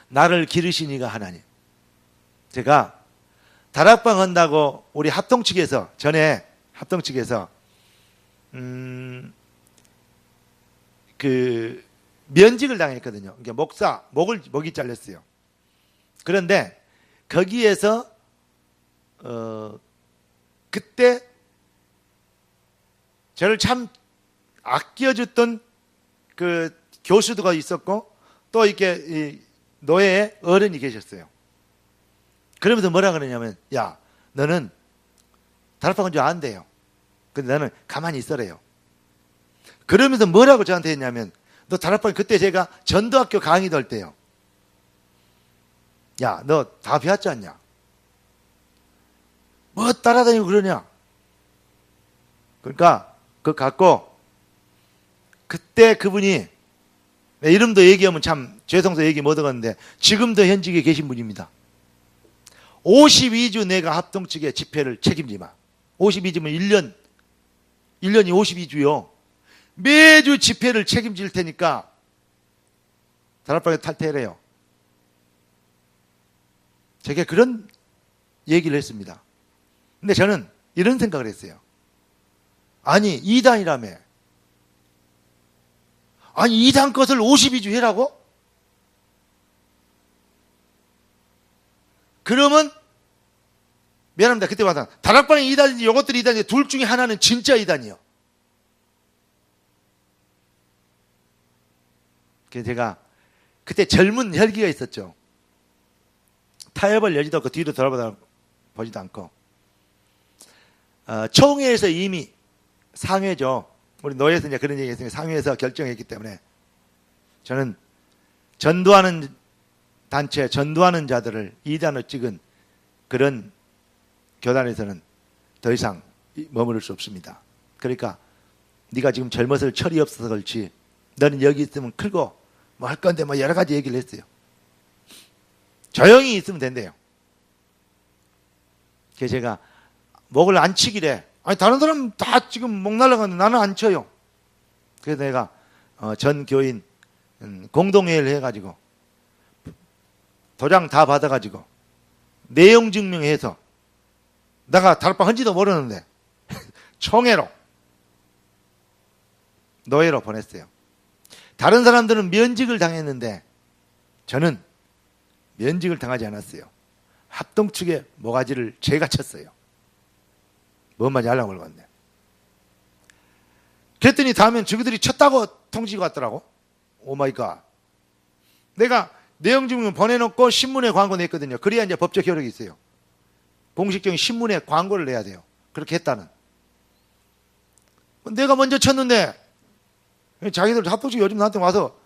[SPEAKER 1] 나를 기르신 이가 하나님. 제가 다락방 한다고 우리 합동 측에서, 전에 합동 측에서 그 면직을 당했거든요. 그러니까 목사 목이 잘렸어요. 그런데 거기에서 그때 저를 참 아껴줬던 그 교수가 있었고, 또 이렇게 노예의 어른이 계셨어요. 그러면서 뭐라 그러냐면, 야, 너는 다락방은 줄 안돼요. 근데 너는 가만히 있어래요. 그러면서 뭐라고 저한테 했냐면, 너 다락방, 그때 제가 전도학교 강의도 할 때요. 야, 너 다 배웠지 않냐? 뭐 따라다니고 그러냐? 그러니까 그거 갖고, 그때 그분이, 내 이름도 얘기하면 참 죄송해서 얘기 못 하겠는데 지금도 현직에 계신 분입니다. 52주 내가 합동 측의 집회를 책임지마. 52주면 1년이 52주요. 매주 집회를 책임질 테니까 다락방에 탈퇴해래요. 제가 그런 얘기를 했습니다. 근데 저는 이런 생각을 했어요. 아니, 2단이라며. 아니, 2단 것을 52주 해라고? 그러면 미안합니다. 그때 봤다. 다락방이 2단인지 요것들이 2단인지 둘 중에 하나는 진짜 2단이요. 그래서 제가 그때 젊은 혈기가 있었죠. 타협을 여지도 않고 뒤로 돌아보지도 않고, 총회에서 이미 상회죠. 우리 노예에서 이제 그런 얘기 했으니까 상회에서 결정했기 때문에 저는 전도하는 단체, 전도하는 자들을 2단으로 찍은 그런 교단에서는 더 이상 머무를 수 없습니다. 그러니까 네가 지금 젊어서 철이 없어서 그렇지, 너는 여기 있으면 크고 뭐 할 건데 뭐 여러 가지 얘기를 했어요. 조용히 있으면 된대요. 그래서 제가 목을 안 치기래. 아니, 다른 사람 다 지금 목 날라가는데 나는 안 쳐요. 그래서 내가 전 교인 공동회의를 해가지고 도장 다 받아가지고 내용 증명해서, 내가 다락방 한지도 모르는데 총회로 노예로 보냈어요. 다른 사람들은 면직을 당했는데 저는 면직을 당하지 않았어요. 합동 측의 모가지를 제가 쳤어요. 뭔 말인지 알라고 그러는데. 그랬더니 다음엔 저기들이 쳤다고 통지가 왔더라고. 오마이갓. 내가 내용 증명 보내놓고 신문에 광고 냈거든요. 그래야 이제 법적 효력이 있어요. 공식적인 신문에 광고를 내야 돼요. 그렇게 했다는. 내가 먼저 쳤는데 자기들 합동측 요즘 나한테 와서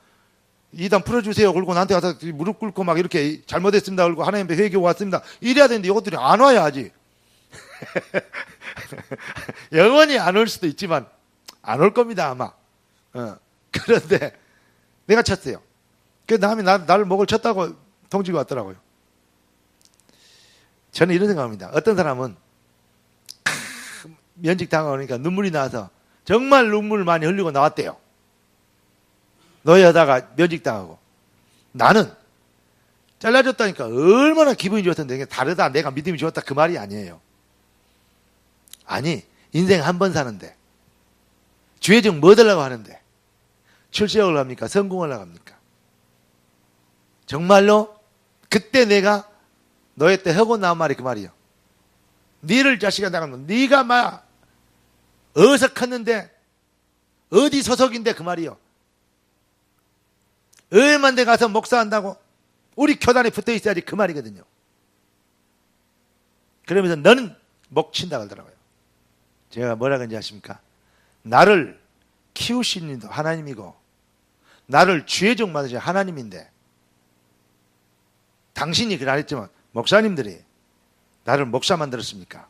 [SPEAKER 1] 2단 풀어주세요. 그러고 나한테 와서 무릎 꿇고 막 이렇게 잘못했습니다. 그러고 하나님 앞에 회개 왔습니다. 이래야 되는데 이것들이 안 와요, 아직. 영원히 안 올 수도 있지만 안 올 겁니다, 아마. 그런데 내가 쳤어요. 그 다음에 나를 목을 쳤다고 통지가 왔더라고요. 저는 이런 생각합니다. 어떤 사람은 면직 당하니까 눈물이 나서 정말 눈물을 많이 흘리고 나왔대요. 노예하다가 면직 당하고. 나는 잘라줬다니까 얼마나 기분이 좋았던데. 이게 다르다, 내가 믿음이 좋았다, 그 말이 아니에요. 아니, 인생 한 번 사는데 죄정 뭐 달라고 하는데 출세하려고 합니까? 성공하려고 합니까? 정말로 그때 내가 너희 때 하고 나온 말이 그 말이요. 니를 자식아 나가면 니가 막 어디서 컸는데 어디 소속인데 그 말이요. 얼만 데 가서 목사한다고 우리 교단에 붙어 있어야지 그 말이거든요. 그러면서 너는 목 친다 그러더라고요. 제가 뭐라 그런지 아십니까? 나를 키우신 이도 하나님이고 나를 주의종 만드신 하나님인데 당신이 그래 안 했지만 목사님들이 나를 목사 만들었습니까?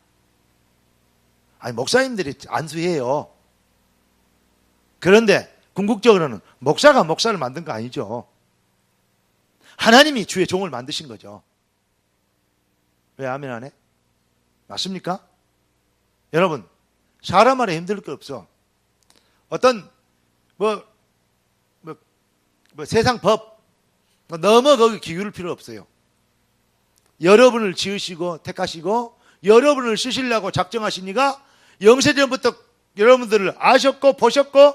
[SPEAKER 1] 아니, 목사님들이 안수해요. 그런데 궁극적으로는 목사가 목사를 만든 거 아니죠. 하나님이 주의 종을 만드신 거죠. 왜 아멘 안 해? 맞습니까? 여러분, 사람 말에 힘들 거 없어. 어떤 세상 법 너무 거기 기울일 필요 없어요. 여러분을 지으시고 택하시고 여러분을 쓰시려고 작정하시니까 영세전부터 여러분들을 아셨고 보셨고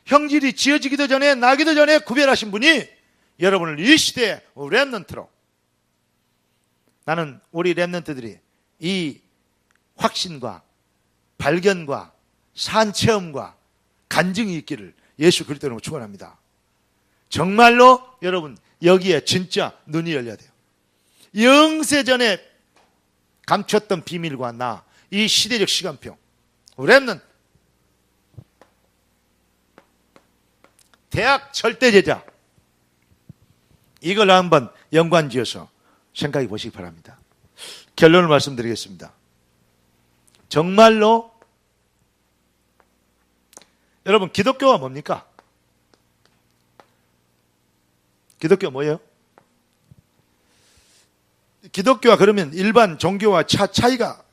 [SPEAKER 1] 형질이 지어지기도 전에 나기도 전에 구별하신 분이 여러분을 이 시대의 렘넌트로, 나는 우리 렘넌트들이 이 확신과 발견과 산체험과 간증이 있기를 예수 그리스도 이름으로 축원합니다. 정말로 여러분 여기에 진짜 눈이 열려야 돼요. 영세전에 감췄던 비밀과 나, 이 시대적 시간표, 렘넌트, 대학 절대제자, 이걸 한번 연관지어서 생각해 보시기 바랍니다. 결론을 말씀드리겠습니다. 정말로 여러분, 기독교가 뭡니까? 기독교가 뭐예요? 기독교와 그러면 일반 종교와 차이가,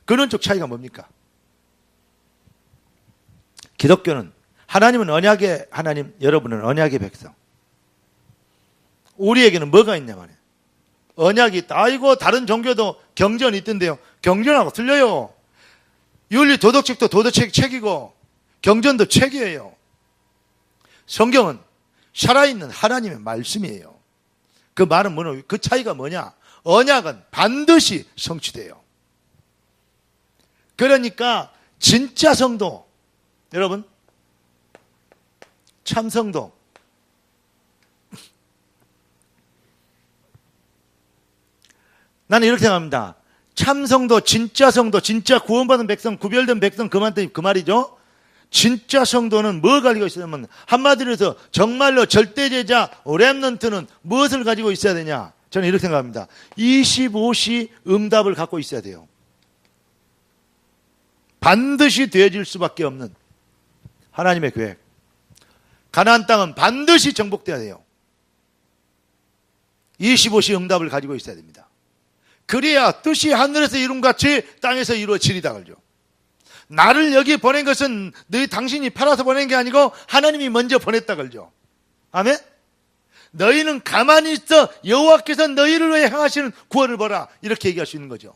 [SPEAKER 1] 근원적 차이가 뭡니까? 기독교는 하나님은 언약의 하나님, 여러분은 언약의 백성. 우리에게는 뭐가 있냐 말이에요. 언약이 있다. 아이고, 다른 종교도 경전이 있던데요. 경전하고 틀려요. 윤리 도덕책도 도덕책이고 경전도 책이에요. 성경은 살아있는 하나님의 말씀이에요. 그 말은 뭐냐? 그 차이가 뭐냐? 언약은 반드시 성취돼요. 그러니까 진짜 성도, 여러분, 참 성도, 나는 이렇게 생각합니다. 참 성도, 진짜 구원받은 백성, 구별된 백성, 그 말이죠. 진짜 성도는 뭘 가지고 있으냐면, 한마디로 해서 정말로 절대제자 렘넌트는 무엇을 가지고 있어야 되냐? 저는 이렇게 생각합니다. 25시 응답을 갖고 있어야 돼요. 반드시 되어질 수밖에 없는 하나님의 계획. 가나안 땅은 반드시 정복돼야 돼요. 25시 응답을 가지고 있어야 됩니다. 그래야 뜻이 하늘에서 이룬같이 땅에서 이루어지리다 그러죠. 나를 여기 보낸 것은 당신이 팔아서 보낸 게 아니고 하나님이 먼저 보냈다 그러죠. 아멘? 너희는 가만히 있어 여호와께서 너희를 위해 행하시는 구원을 보라, 이렇게 얘기할 수 있는 거죠.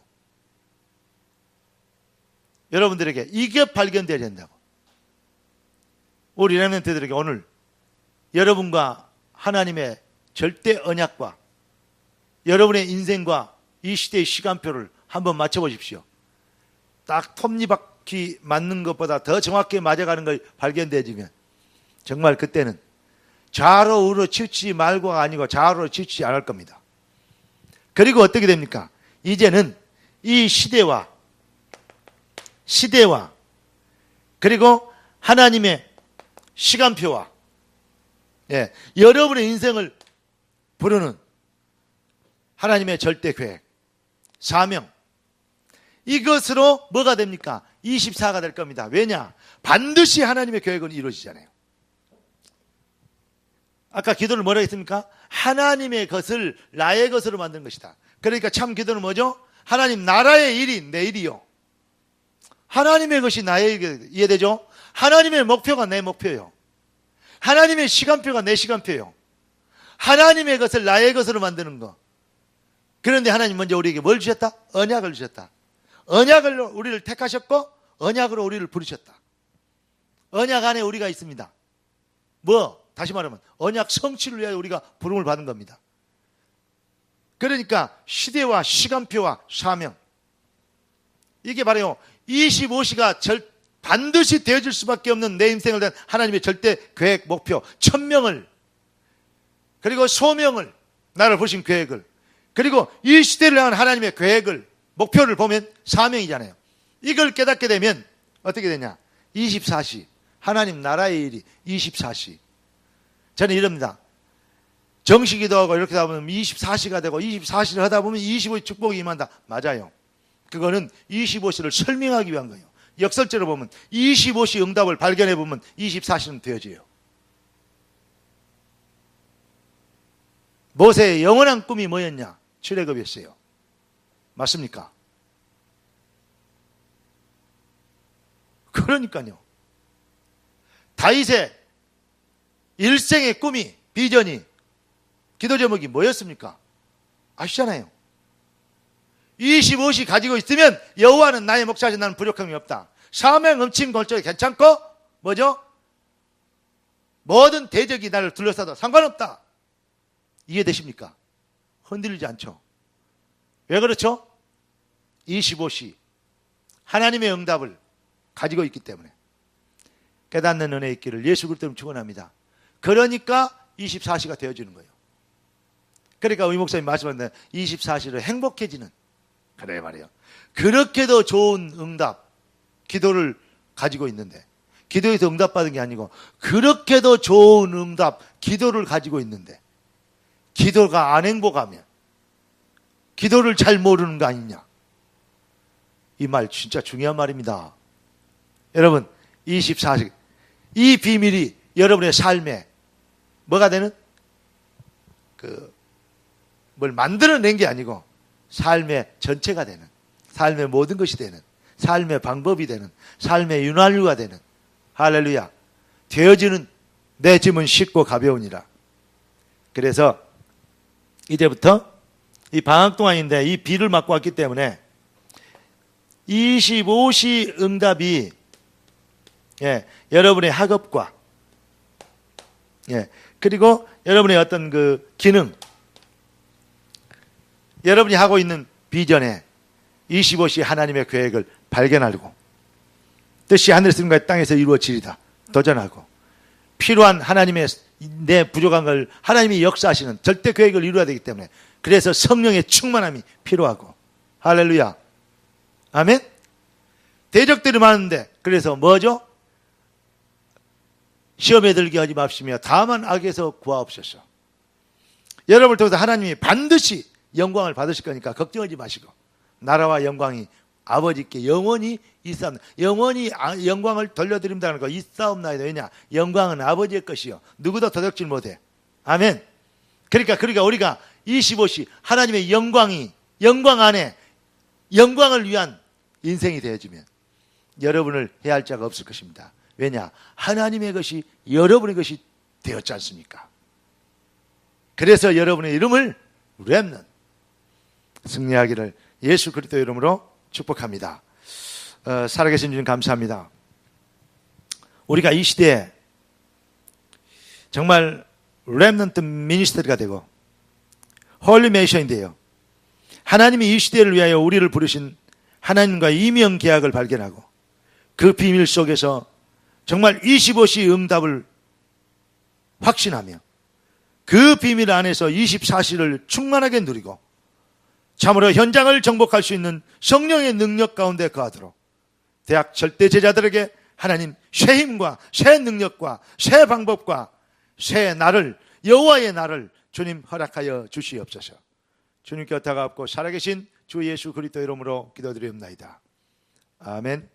[SPEAKER 1] 여러분들에게 이게 발견되어야 된다고. 우리 렘넌트들에게 오늘 여러분과 하나님의 절대 언약과 여러분의 인생과 이 시대의 시간표를 한번 맞춰보십시오. 딱 톱니바퀴 맞는 것보다 더 정확하게 맞아가는 걸 발견되어지면 정말 그때는 좌로 우로 치우치지 말고가 아니고 좌우로 치우치지 않을 겁니다. 그리고 어떻게 됩니까? 이제는 이 시대와 그리고 하나님의 시간표와 여러분의 인생을 부르는 하나님의 절대 계획, 사명, 이것으로 뭐가 됩니까? 24가 될 겁니다. 왜냐? 반드시 하나님의 계획은 이루어지잖아요. 아까 기도를 뭐라 했습니까? 하나님의 것을 나의 것으로 만드는 것이다. 그러니까 참 기도는 뭐죠? 하나님 나라의 일이 내 일이요. 하나님의 것이 나의 일, 이해되죠? 하나님의 목표가 내 목표예요. 하나님의 시간표가 내 시간표예요. 하나님의 것을 나의 것으로 만드는 거. 그런데 하나님 먼저 우리에게 뭘 주셨다? 언약을 주셨다. 언약을 우리를 택하셨고 언약으로 우리를 부르셨다. 언약 안에 우리가 있습니다. 다시 말하면 언약 성취를 위하여 우리가 부름을 받은 겁니다. 그러니까 시대와 시간표와 사명, 이게 바로 25시가 반드시 되어질 수밖에 없는 내 인생을 대한 하나님의 절대 계획, 목표, 천명을, 그리고 소명을, 나를 보신 계획을, 그리고 이 시대를 향한 하나님의 계획을, 목표를 보면 사명이잖아요. 이걸 깨닫게 되면 어떻게 되냐? 24시, 하나님 나라의 일이 24시. 저는 이럽니다. 정식기도 하고 이렇게 하다 보면 24시가 되고 24시를 하다 보면 25시 축복이 임한다. 맞아요. 그거는 25시를 설명하기 위한 거예요. 역설적으로 보면 25시 응답을 발견해 보면 24시는 되어져요. 모세의 영원한 꿈이 뭐였냐? 출애굽이었어요. 맞습니까? 그러니까요. 다윗의 일생의 꿈이, 비전이, 기도 제목이 뭐였습니까? 아시잖아요. 25시 가지고 있으면 여호와는 나의 목자지 나는 부족함이 없다. 사명 넘친 골짜기 괜찮고 뭐죠? 모든 대적이 나를 둘러싸도 상관없다. 이해되십니까? 흔들리지 않죠. 왜 그렇죠? 25시 하나님의 응답을 가지고 있기 때문에 깨닫는 은혜 있기를 예수 그리스도로 축원합니다. 그러니까 24시가 되어지는 거예요. 그러니까 우리 목사님 말씀하셨는데 24시로 행복해지는, 그래 말이에요. 그렇게도 좋은 응답, 기도를 가지고 있는데, 기도에서 응답받은 게 아니고 그렇게도 좋은 응답, 기도를 가지고 있는데 기도가 안 행복하면 기도를 잘 모르는 거 아니냐. 이 말 진짜 중요한 말입니다. 여러분 24시 이 비밀이 여러분의 삶에 뭐가 되는? 뭘 만들어낸 게 아니고 삶의 전체가 되는, 삶의 모든 것이 되는, 삶의 방법이 되는, 삶의 윤활유가 되는, 할렐루야, 되어지는 내 짐은 쉽고 가벼우니라. 그래서 이제부터 이 방학 동안인데 이 비를 맞고 왔기 때문에 25시 응답이 여러분의 학업과 그리고 여러분의 어떤 그 기능, 여러분이 하고 있는 비전에 25시 하나님의 계획을 발견하고 뜻이 하늘에서 있는 땅에서 이루어지리다 도전하고 필요한 하나님의 내 부족한 걸 하나님이 역사하시는 절대 계획을 이루어야 되기 때문에 그래서 성령의 충만함이 필요하고 할렐루야 아멘. 대적들이 많은데 그래서 뭐죠? 시험에 들게 하지 마시며 다만 악에서 구하옵소서. 여러분을 통해서 하나님이 반드시 영광을 받으실 거니까 걱정하지 마시고 나라와 영광이 아버지께 영원히 있사옵나이다. 영원히 영광을 돌려드린다는 거 있사옵나이다. 왜냐? 영광은 아버지의 것이요 누구도 도둑질 못해. 아멘. 그러니까 우리가 25시 하나님의 영광 안에 영광을 위한 인생이 되어지면 여러분을 해할 자가 없을 것입니다. 왜냐? 하나님의 것이 여러분의 것이 되었지 않습니까? 그래서 여러분의 이름을 렘넌트 승리하기를 예수 그리스도 이름으로 축복합니다. 살아계신 주님 감사합니다. 우리가 이 시대에 정말 렘넌트 미니스터리가 되고 홀리 메이션인데요. 하나님이 이 시대를 위하여 우리를 부르신 하나님과의 이명 계약을 발견하고 그 비밀 속에서 정말 25시 응답을 확신하며 그 비밀 안에서 24시를 충만하게 누리고 참으로 현장을 정복할 수 있는 성령의 능력 가운데 거하도록 대학 절대 제자들에게 하나님 새 힘과 새 능력과 새 방법과 새 날을 여호와의 날을 주님 허락하여 주시옵소서. 주님께 곁다가 없고 살아계신 주 예수 그리스도 이름으로 기도드리옵나이다. 아멘.